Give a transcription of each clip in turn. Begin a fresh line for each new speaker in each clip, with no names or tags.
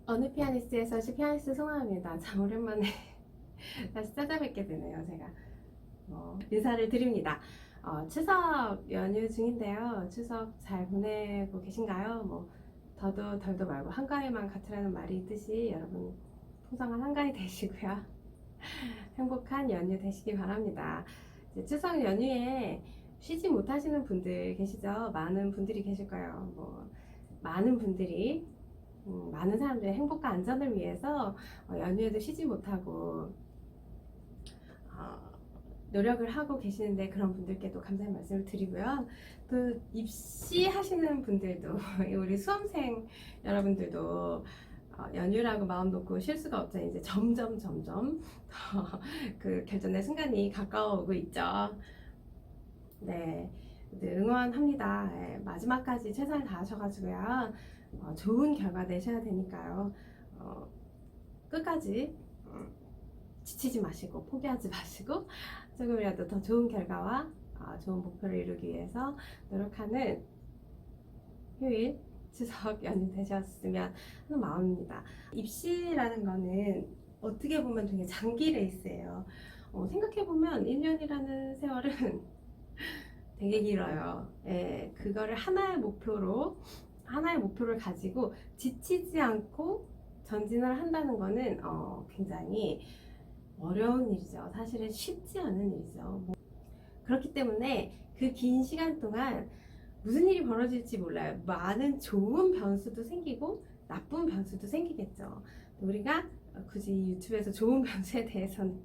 어느 피아니스트에서 피아니스트 송하입니다. 참 오랜만에 다시 찾아뵙게 되네요. 제가 인사를 드립니다. 추석 연휴 중인데요. 추석 잘 보내고 계신가요? 더도 덜도 말고 한가위만 같으라는 말이 있듯이 여러분 풍성한 한가위 되시고요. 행복한 연휴 되시기 바랍니다. 이제 추석 연휴에 쉬지 못하시는 분들 계시죠? 많은 분들이 계실 거예요. 많은 분들이 많은 사람들의 행복과 안전을 위해서 연휴에도 쉬지 못하고 노력을 하고 계시는데, 그런 분들께도 감사의 말씀을 드리고요. 또 입시하시는 분들도 우리 수험생 여러분들도 연휴라고 마음 놓고 쉴 수가 없죠. 이제 점점 그 결전의 순간이 가까워오고 있죠. 네, 응원합니다. 네, 마지막까지 최선을 다하셔가지고요. 좋은 결과 내셔야 되니까요. 끝까지 지치지 마시고 포기하지 마시고 조금이라도 더 좋은 결과와 좋은 목표를 이루기 위해서 노력하는 휴일 추석 연휴 되셨으면 하는 마음입니다. 입시라는 거는 어떻게 보면 되게 장기 레이스예요. 생각해보면 1년이라는 세월은 되게 길어요. 예, 그거를 하나의 목표를 가지고 지치지 않고 전진을 한다는 거는 굉장히 어려운 일이죠. 사실은 쉽지 않은 일이죠. 그렇기 때문에 그 긴 시간 동안 무슨 일이 벌어질지 몰라요. 많은 좋은 변수도 생기고 나쁜 변수도 생기겠죠. 우리가 굳이 유튜브에서 좋은 변수에 대해서는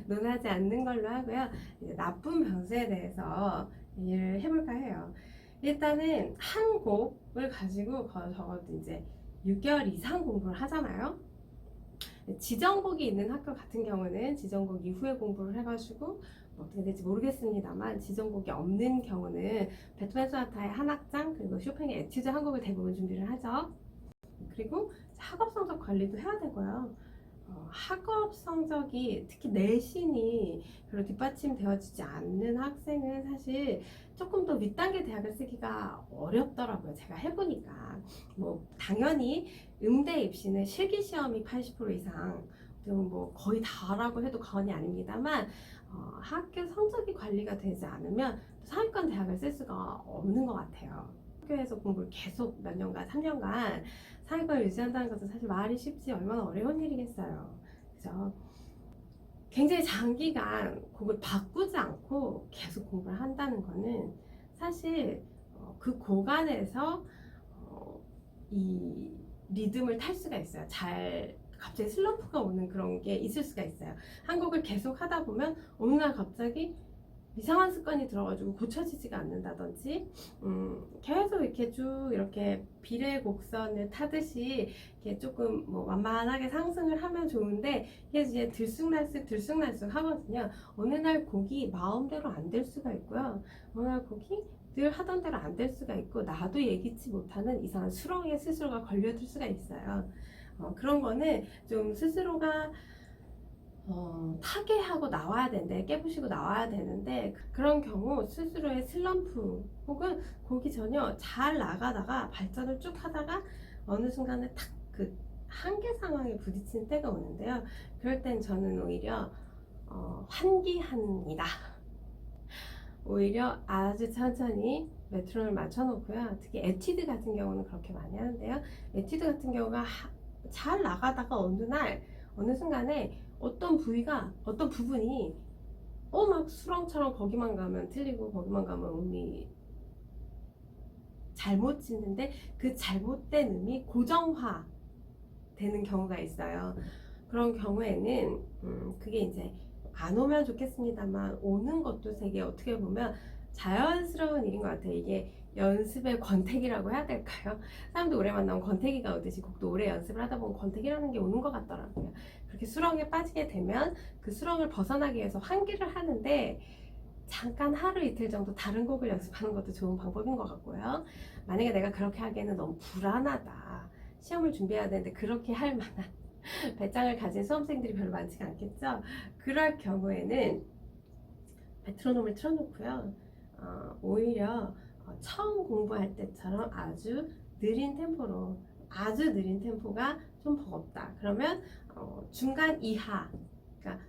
논하지 않는 걸로 하고요. 이제 나쁜 변수에 대해서 얘기를 해볼까 해요. 일단은 한 곡을 가지고 적어도 이제 6개월 이상 공부를 하잖아요. 지정곡이 있는 학교 같은 경우는 지정곡 이후에 공부를 해가지고 어떻게 될지 모르겠습니다만, 지정곡이 없는 경우는 베토벤 소나타의 한 악장, 그리고 쇼팽의 에튜드 한 곡을 대부분 준비를 하죠. 그리고 학업 성적 관리도 해야 되고요. 학업 성적이, 특히 내신이 별로 뒷받침되어지지 않는 학생은 사실 조금 더 윗단계 대학을 쓰기가 어렵더라고요. 제가 해보니까. 당연히 음대 입시는 실기시험이 80% 이상, 거의 다라고 해도 과언이 아닙니다만, 학교 성적이 관리가 되지 않으면 상위권 대학을 쓸 수가 없는 것 같아요. 학교에서 공부를 계속 몇 년간, 3년간 상위권을 유지한다는 것은 사실 말이 쉽지 얼마나 어려운 일이겠어요. 그죠? 굉장히 장기간 곡을 바꾸지 않고 계속 공부를 한다는 거는 사실 그 고간에서 이 리듬을 탈 수가 있어요. 갑자기 슬럼프가 오는 그런 게 있을 수가 있어요. 한 곡을 계속 하다 보면 어느 날 갑자기 이상한 습관이 들어가지고 고쳐지지가 않는다든지, 계속 이렇게 쭉 이렇게 비례 곡선을 타듯이 이렇게 조금 완만하게 상승을 하면 좋은데, 이게 이제 들쑥날쑥 하거든요. 어느 날 곡이 마음대로 안 될 수가 있고요. 어느 날 곡이 늘 하던 대로 안 될 수가 있고, 나도 예기치 못하는 이상한 수렁에 스스로가 걸려들 수가 있어요. 그런 거는 좀 스스로가 타개하고 나와야 되는데, 깨부시고 나와야 되는데, 그런 경우 스스로의 슬럼프 혹은 곡이 전혀 잘 나가다가 발전을 쭉 하다가 어느 순간에 탁 그 한계 상황에 부딪히는 때가 오는데요. 그럴 땐 저는 오히려 환기합니다. 오히려 아주 천천히 메트로놈을 맞춰놓고요. 특히 에뛰드 같은 경우는 그렇게 많이 하는데요. 에뛰드 같은 경우가 잘 나가다가 어느 순간에 어떤 부분이 막 수렁처럼 거기만 가면 틀리고 거기만 가면 음이 잘못 짓는데, 그 잘못된 음이 고정화 되는 경우가 있어요. 그런 경우에는 그게 이제 안 오면 좋겠습니다만, 오는 것도 되게 어떻게 보면 자연스러운 일인 것 같아요. 이게 연습의 권태기라고 해야 될까요? 사람도 오래 만나면 권태기가 오듯이 곡도 오래 연습을 하다 보면 권태기라는 게 오는 것 같더라고요. 그렇게 수렁에 빠지게 되면 그 수렁을 벗어나기 위해서 환기를 하는데, 잠깐 하루 이틀 정도 다른 곡을 연습하는 것도 좋은 방법인 것 같고요. 만약에 내가 그렇게 하기에는 너무 불안하다, 시험을 준비해야 되는데 그렇게 할 만한 배짱을 가진 수험생들이 별로 많지가 않겠죠. 그럴 경우에는 메트로놈을 틀어놓고요. 오히려 처음 공부할 때처럼 아주 느린 템포로 아주 느린 템포가 좀 버겁다. 그러면 중간 이하, 그러니까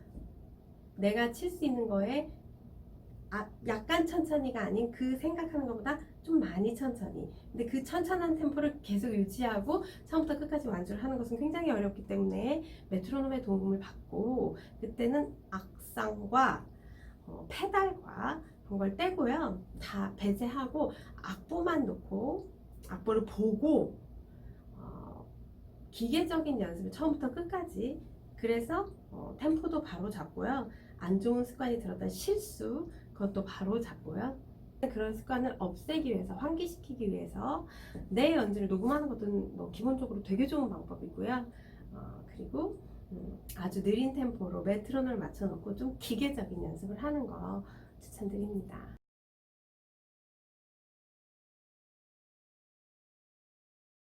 내가 칠 수 있는 거에 약간 천천히가 아닌 그 생각하는 것보다 좀 많이 천천히. 근데 그 천천한 템포를 계속 유지하고 처음부터 끝까지 완주를 하는 것은 굉장히 어렵기 때문에 메트로놈의 도움을 받고, 그때는 악상과 페달과 그런 걸 떼고요. 다 배제하고 악보만 놓고 악보를 보고 기계적인 연습을 처음부터 끝까지. 그래서 템포도 바로 잡고요. 안 좋은 습관이 들었던 실수, 그것도 바로 잡고요. 그런 습관을 없애기 위해서, 환기시키기 위해서 내 연주를 녹음하는 것도 뭐 기본적으로 되게 좋은 방법이고요. 그리고 아주 느린 템포로 메트로놈을 맞춰놓고 좀 기계적인 연습을 하는 거 추천드립니다.